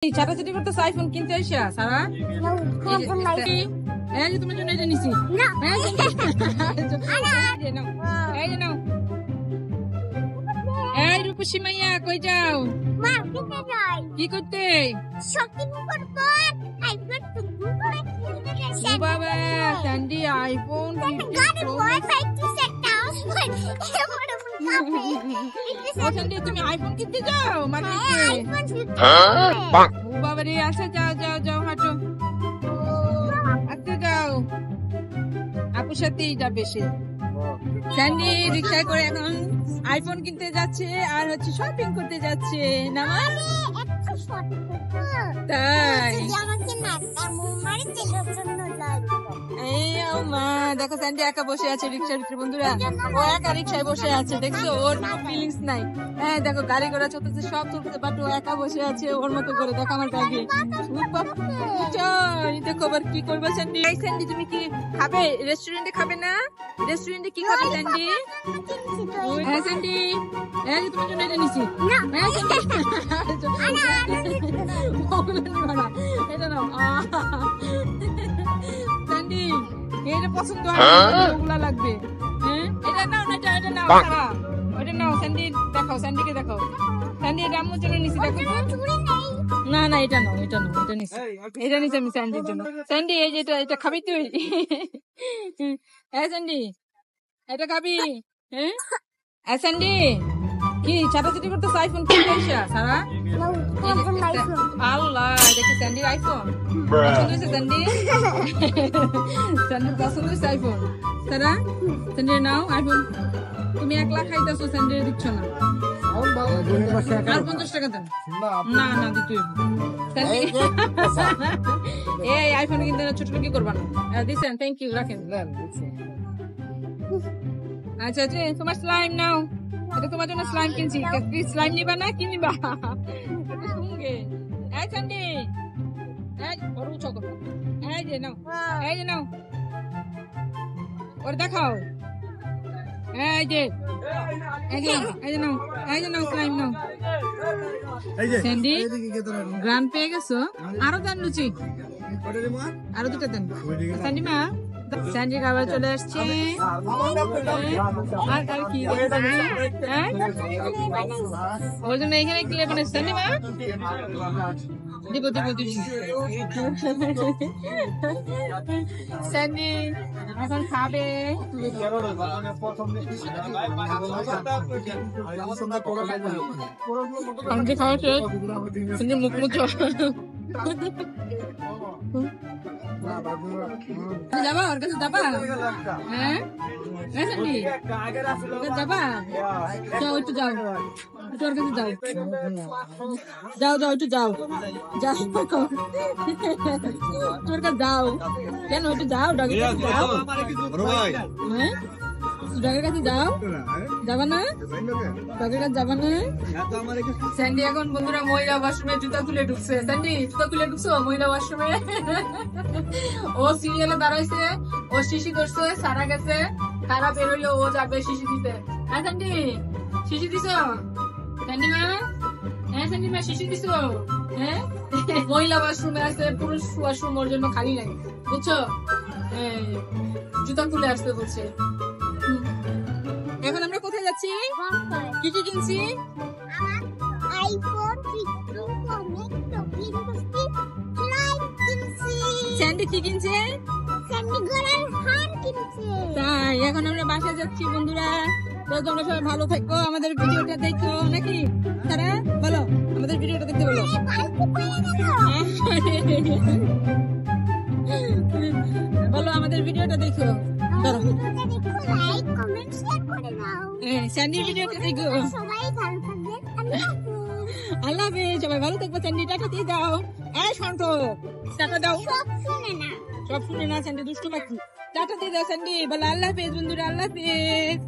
ছাটাছাটি করতেছে আইফোন কিনতে আইসা সারা এই যে তোমার জন্য এটা নিছি এই রূপসী মাইয়া কই যাও কি করতে বাবা স্যান্ডি আইফোন তুমি আইফোন কিনতে যাও মানে বাবা রে আসা যাও যাও যাও হাঁটো আচ্ছা যাও আপুর সাথেই যাবে সে স্যান্ডি রিক্সায় করে এখন আইফোন কিনতে যাচ্ছে আর হচ্ছে শপিং করতে যাচ্ছে না তাই মা দেখো স্যান্ডি একা বসে আছে রিক্সার ভিতরে বন্ধুরা ও একা রিক্সায় বসে আছে দেখছো ওর কোনো ফিলিংস নাই হ্যাঁ দেখো গাড়ি ঘোড়া চলতেছে সব চলতেছে বাট ও একা বসে আছে ওর মতো করে দেখো আমার ব্যাগে দেখো আবার কি করবে স্যান্ডি স্যান্ডি তুমি কি খাবে রেস্টুরেন্টে খাবে না রেস্টুরেন্টে কি খাবে স্যান্ডি হ্যাঁ স্যান্ডি হ্যাঁ তোমার জন্য এটা নিছি এটা নাও স্যান্ডি এটা পছন্দ হয় ওগুলা লাগবে হ্যাঁ এটা নাও না এটা নাও সারা ওটা নাও স্যান্ডি দেখাও স্যান্ডিকে দেখাও স্যান্ডি এটা আম্মুর জন্য নিছি দেখো না না এটা নাও এটা নিছি এটা নিছি আমি স্যান্ডির জন্য স্যান্ডি এই যে এটা খাবি তুই হ্যাঁ স্যান্ডি এটা খাবি হ্যাঁ স্যান্ডি কি ছাটাছাটি করতেছে আইফোন কিনতে আইসা সারা আল্লাহ এটা কি স্যান্ডির আইফোন পছন্দ হয়েছে স্যান্ডি স্যান্ডির পছন্দ হয়েছে আইফোন সারা স্যান্ডির নাও আইফোন তুমি 1 লাখ খাইতেছো স্যান্ডির দিচ্ছ না আর 50 টাকা দেন না না দিতে এই আইফোন কিনতে ছোট লোক কি করবা না দিছেন থ্যাংক ইউ রাখেন আচ্ছা আচ্ছা তোমার স্লাইম নাও এটা তোমার জন্য স্লাইম কিনছি স্লাইম নিবা না কি নিবা শুনগে এই স্যান্ডি এই ওর উঁচু করো এই যে নাও ওর দেখাও এই যে নাও স্লাইম নাও স্যান্ডি গ্রাম পেয়ে গেছো আরো দেন লুচি আরো 2টা দেন স্যান্ডি মা স্যান্ডি খাবার চলে আসছে আর কার কি ওর জন্য এখানে কি লেখা স্যান্ডি মা দিব স্যান্ডি এখন খাবে খাওয়া মুখ মুখ যাবা ওর কাছে যাবা হ্যাঁ যাবা যাও একটু যাও ওর কাছে যাও একটু যাও তোর কাছে যাও কেন একটু যাও ডগের কাছে যাও হ্যাঁ ডগের কাছে যাও যাবা না ডগের কাছে যাবা না স্যান্ডি এখন বন্ধুরা মহিলা ওয়াশরুমে জুতা খুলে ঢুকছে স্যান্ডি জুতা খুলে ঢুকছো মহিলা ওয়াশরুমে ও সিরিয়ালে দাঁড়াইছে ও শিশি ধরছে সারা গেছে খারা বেরোইলে ও যাবে শিশি দিতে হ্যাঁ স্যান্ডি শিশি দিছো স্যান্ডি মা হ্যাঁ স্যান্ডি মা শিশি দিছো হ্যাঁ মহিলা ওয়াশরুমে আছে পুরুষ ওয়াশরুম ওর জন্য খালি লাগে বুঝছো জুতা খুলে আসতে বলছে এখন আমরা কোথায় যাচ্ছি কি কি কিনছি স্যান্ডি কি কিনছে তাই এখন আমরা বাসায় যাচ্ছি বন্ধুরা তোমরা সবাই ভালো থাকো আমাদের ভিডিওটা দেখো নাকি তারা বলো আমাদের ভিডিওটা দেখতে বলো বলো আমাদের ভিডিওটা দেখো স্যান্ডির ভিডিওটা দেখো আল্লাহ হাফেজ সবাই ভালো থাকবো স্যান্ডি টাটা দিয়ে দাও শান্ত টাটা দাও সব শুনে না স্যান্ডি দুষ্টু পাখি টাটা দিয়ে দাও স্যান্ডি বলো আল্লাহ হাফেজ বন্ধুরা আল্লাহ হাফেজ